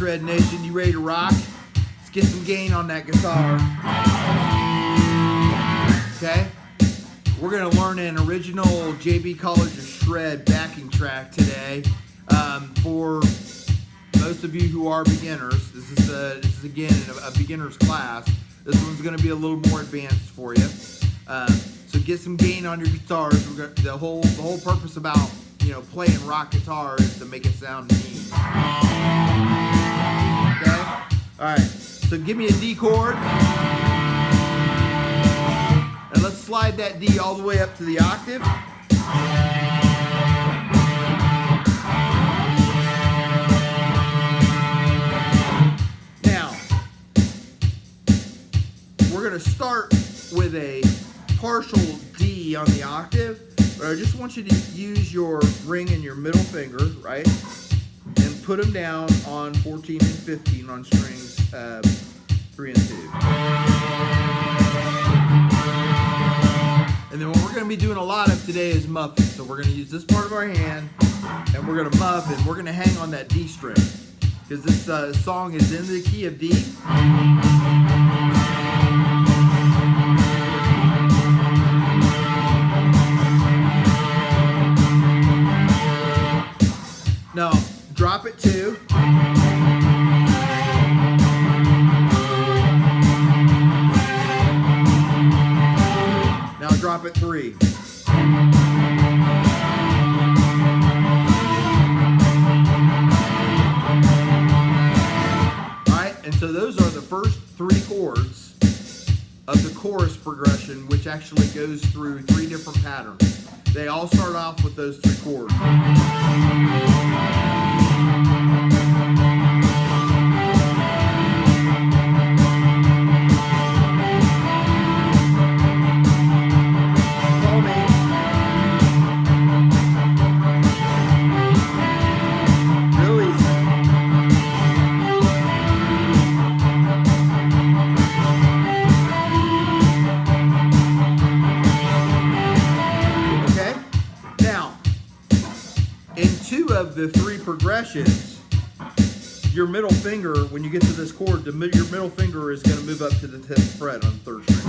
Shred Nation, you ready to rock? Let's get some gain on that guitar. Okay? We're going to learn an original JB College of Shred backing track today. For most of you who are beginners, this is again a beginner's class. This one's going to be a little more advanced for you. So get some gain on your guitars. The whole purpose about playing rock guitar is to make it sound mean. Okay? Alright, so give me a D chord. And let's slide that D all the way up to the octave. Now, we're going to start with a partial D on the octave. But I just want you to use your ring and your middle finger, right? And put them down on 14 and 15 on strings 3 and 2. And then what we're going to be doing a lot of today is muffing. So we're going to use this part of our hand, and we're going to muff, and we're going to hang on that D string. Because this song is in the key of D. Now, drop it 2. Now drop it 3. Alright, and so those are the first 3 chords of the chorus progression, which actually goes through 3 different patterns. They all start off with those 3 chords. Of the 3 progressions, your middle finger, when you get to this chord, your middle finger is going to move up to the 10th fret on the 3rd string.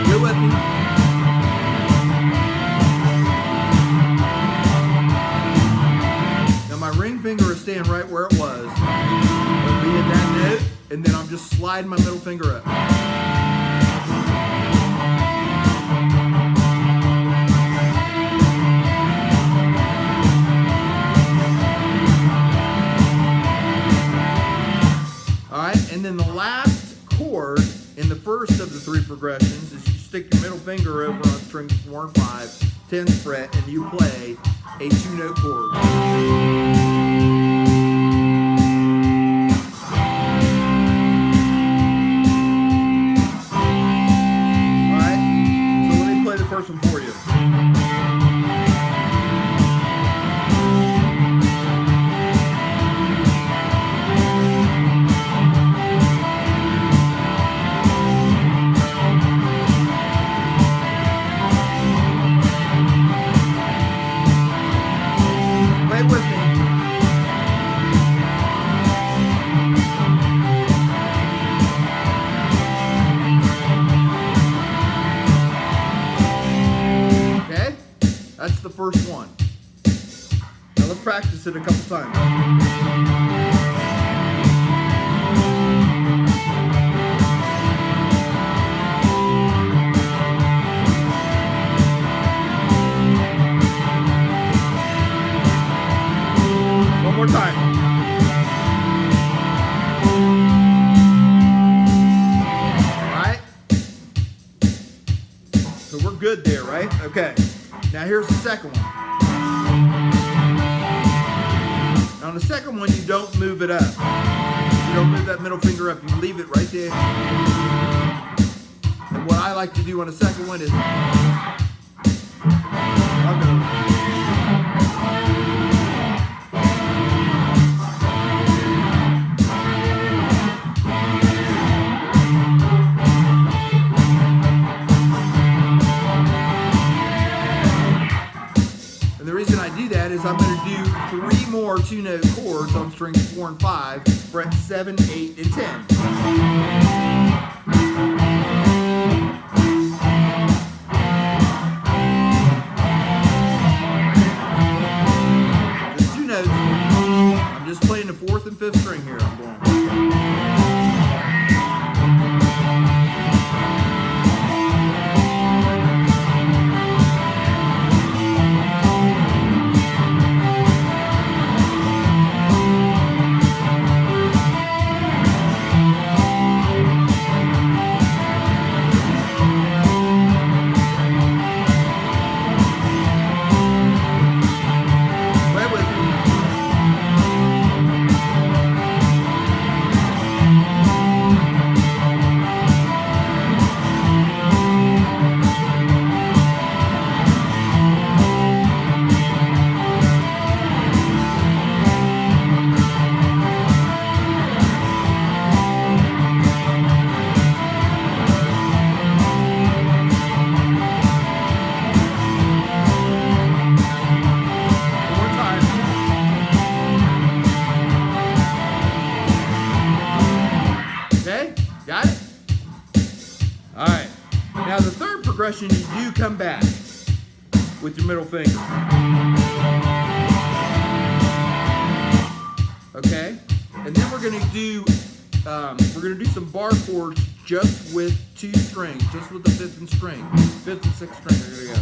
Go with me. Now my ring finger is staying right where it was. It'll be in that note, and then I'm just sliding my middle finger up. Alright, and then the last chord in the first of the 3 progressions is you stick your middle finger over on strings 4 and 5, 10th fret, and you play a 2-note chord. First one for you. Play with me. That's the first one. Now let's practice it a couple times. One more time. All right? So we're good there, right? Okay. Now here's the second one. Now on the second one, you don't move it up. You don't move that middle finger up. You leave it right there. And what I like to do on the second one is is I'm going to do 3 more 2-note chords on strings 4 and 5, frets 7, 8, and 10. The 2 notes, I'm just playing the 4th and 5th string here. I'm going. Got it? All right. Now the third progression, you do come back with your middle finger. Okay? And then we're gonna do some bar chords just with 2 strings, just with the 5th and string. 5th and 6th string are gonna go.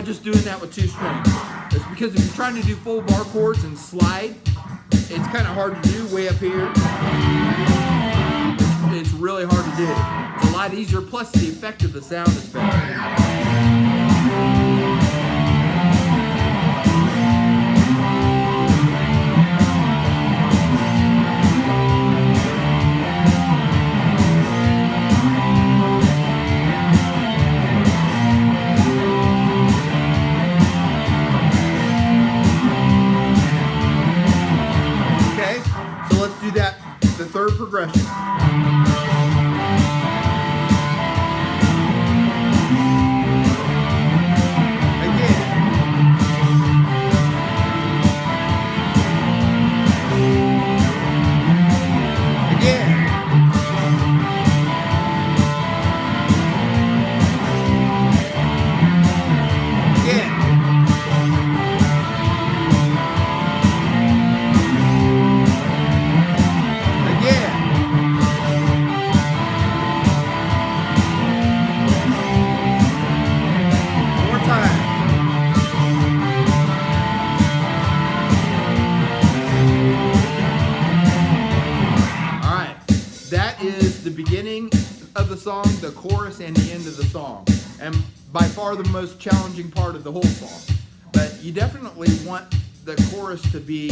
Just doing that with 2 strings. It's because if you're trying to do full bar chords and slide, it's kind of hard to do way up here. It's really hard to do. It's a lot easier, plus the effect of the sound is better. The third progression. The beginning of the song, the chorus, and the end of the song, and by far the most challenging part of the whole song. But you definitely want the chorus to be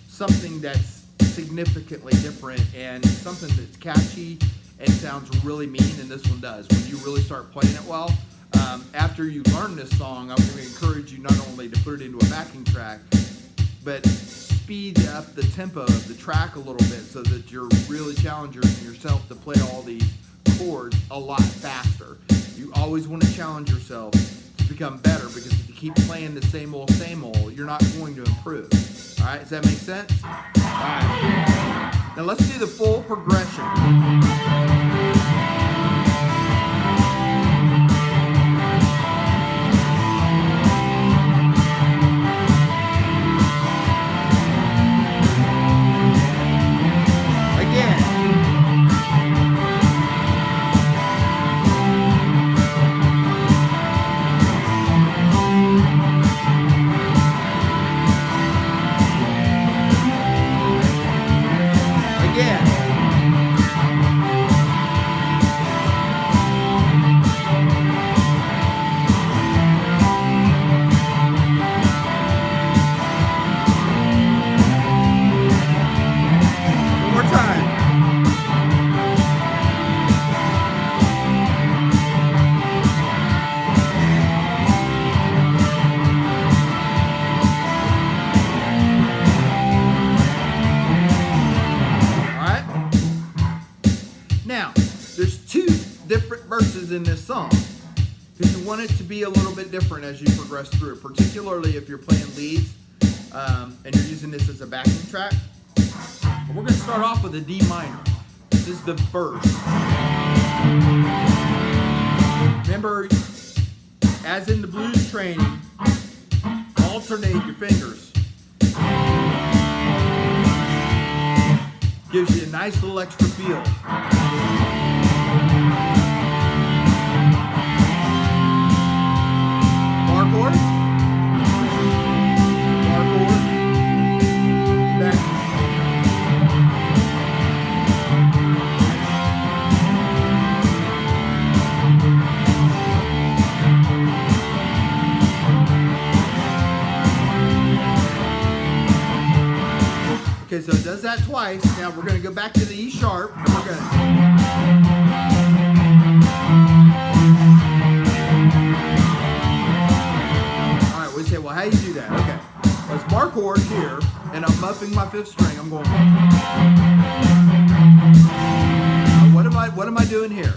something that's significantly different and something that's catchy and sounds really mean, and this one does. When you really start playing it well, after you learn this song, I'm going to encourage you not only to put it into a backing track, but speed up the tempo of the track a little bit so that you're really challenging yourself to play all these chords a lot faster. You always want to challenge yourself to become better, because if you keep playing the same old, you're not going to improve. All right, does that make sense? All right. Now let's do the full progression. Again. voices in this song, because you want it to be a little bit different as you progress through, particularly if you're playing leads and you're using this as a backing track. But we're going to start off with a D minor. This is the first. Remember, as in the blues training, alternate your fingers. Gives you a nice little extra feel. Bar chord. Bar chord. Back. Okay, so it does that twice. Now we're going to go back to the E sharp, and we're going to... All right, we say, well, how do you do that? Okay, well, it's bar chord here, and I'm muffing my fifth string. I'm going... What am I doing here?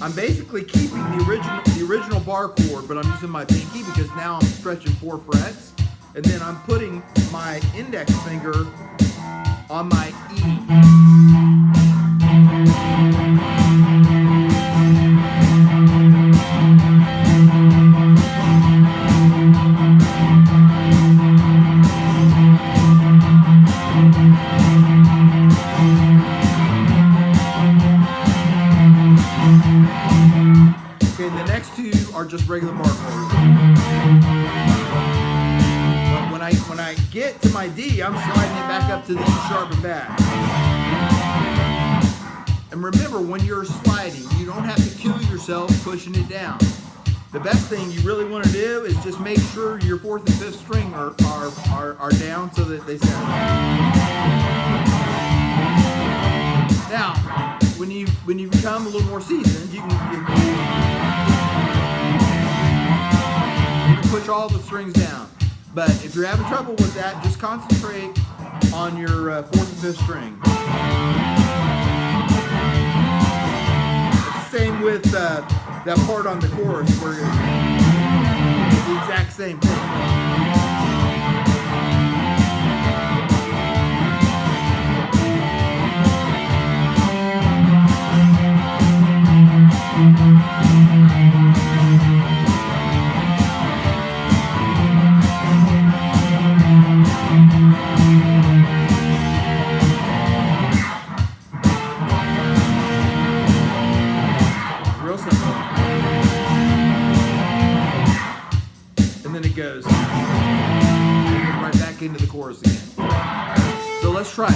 I'm basically keeping the original bar chord, but I'm using my pinky because now I'm stretching 4 frets. And then I'm putting my index finger on my E. Okay, the next two are just regular bar chords. When I get to my D, I'm sliding it back up to the E sharp and back. And remember, when you're sliding, you don't have to kill yourself pushing it down. The best thing you really want to do is just make sure your 4th and 5th string are down so that they sound. Now, when you become a little more seasoned, you can push all the strings down. But if you're having trouble with that, just concentrate on your 4th and 5th string. It's the same with that part on the chorus where it's the exact same thing. Real simple. And then it goes right back into the chorus again. So let's try it.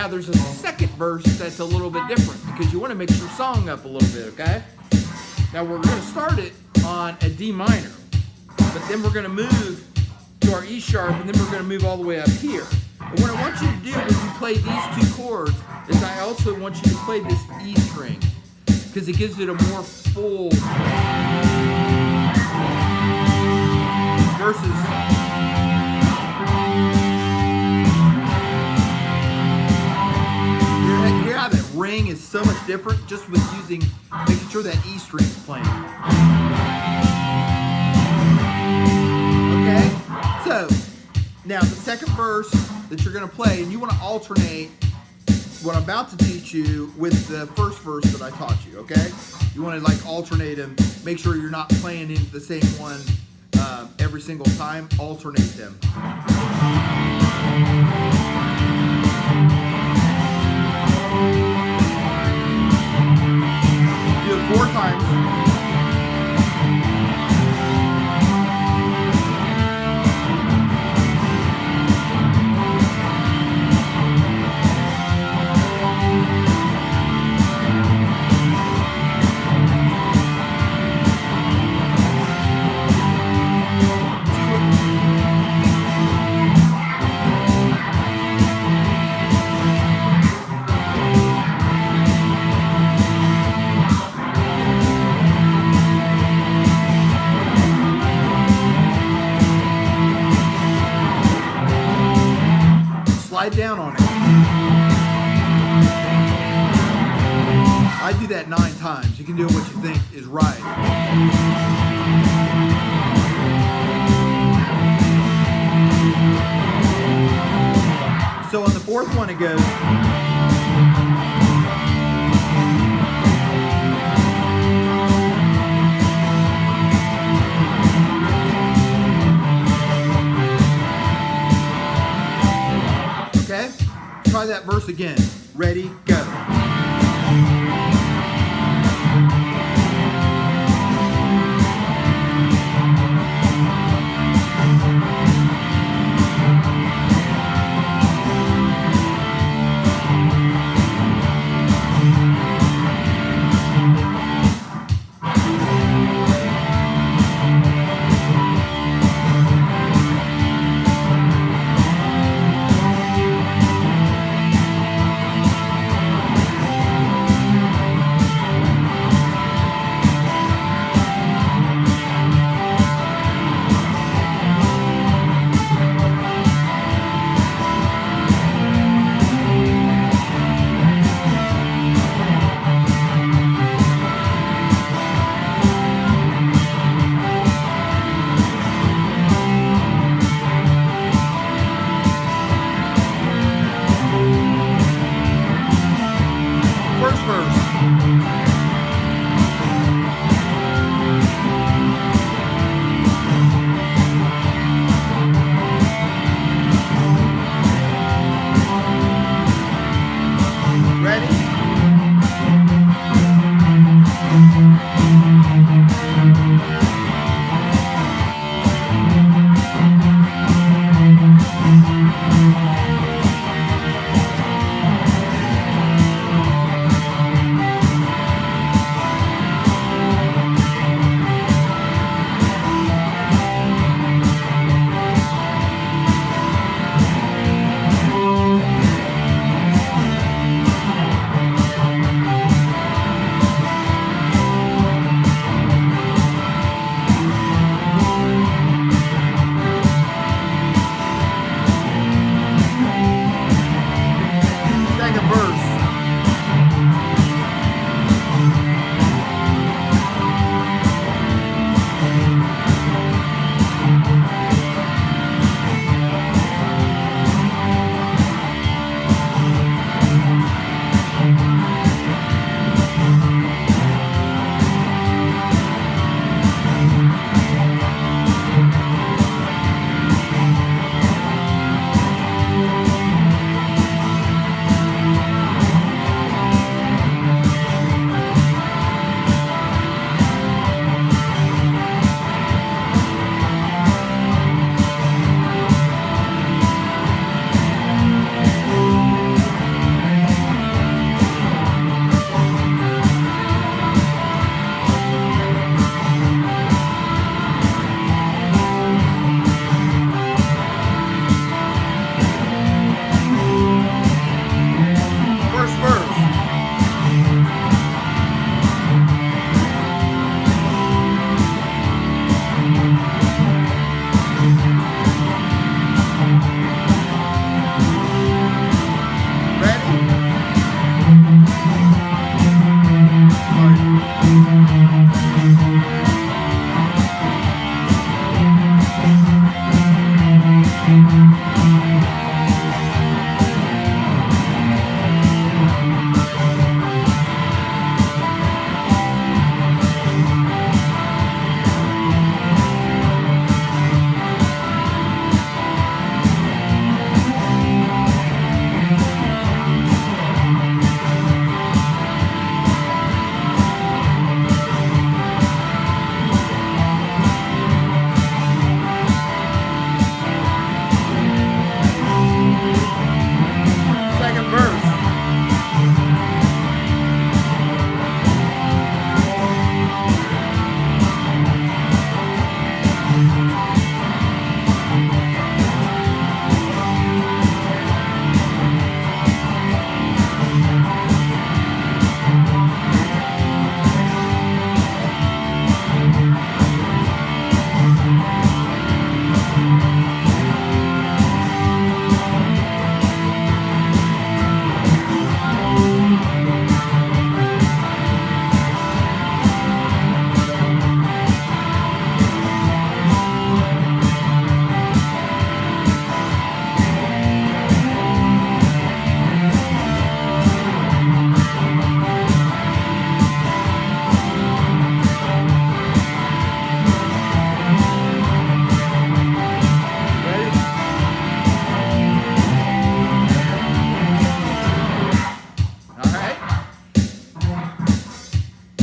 There's a second verse that's a little bit different because you want to mix your song up a little bit, okay? Now we're going to start it on a D minor, but then we're going to move to our E sharp, and then we're going to move all the way up here. And what I want you to do when you play these two chords is I also want you to play this E string because it gives it a more full versus ring is so much different just with making sure that E string is playing. Okay? So, now the second verse that you're going to play, and you want to alternate what I'm about to teach you with the first verse that I taught you, okay? You want to like alternate them, make sure you're not playing into the same one every single time, alternate them. Do it 4 times. Slide down on it. I do that 9 times. You can do what you think is right. So on the 4th one it goes. Okay? Try that verse again. Ready, go.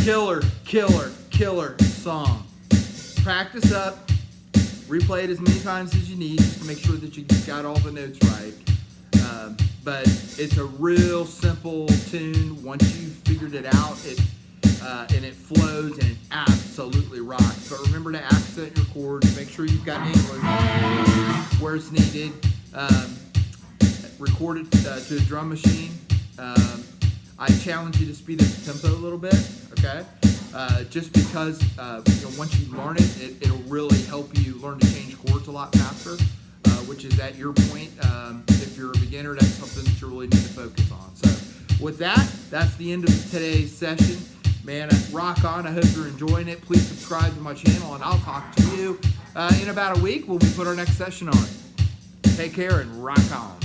Killer song. Practice up. Replay it as many times as you need just to make sure that you got all the notes right. But it's a real simple tune. Once you've figured it out, and it flows and it absolutely rocks. But remember to accent your chords. Make sure you've got English where it's needed. Record it to a drum machine. I challenge you to speed up the tempo a little bit, okay? Just because once you learn it, it'll really help you learn to change chords a lot faster, which is at your point. If you're a beginner, that's something that you really need to focus on. So with that, that's the end of today's session. Man, rock on. I hope you're enjoying it. Please subscribe to my channel, and I'll talk to you in about a week when we put our next session on. Take care and rock on.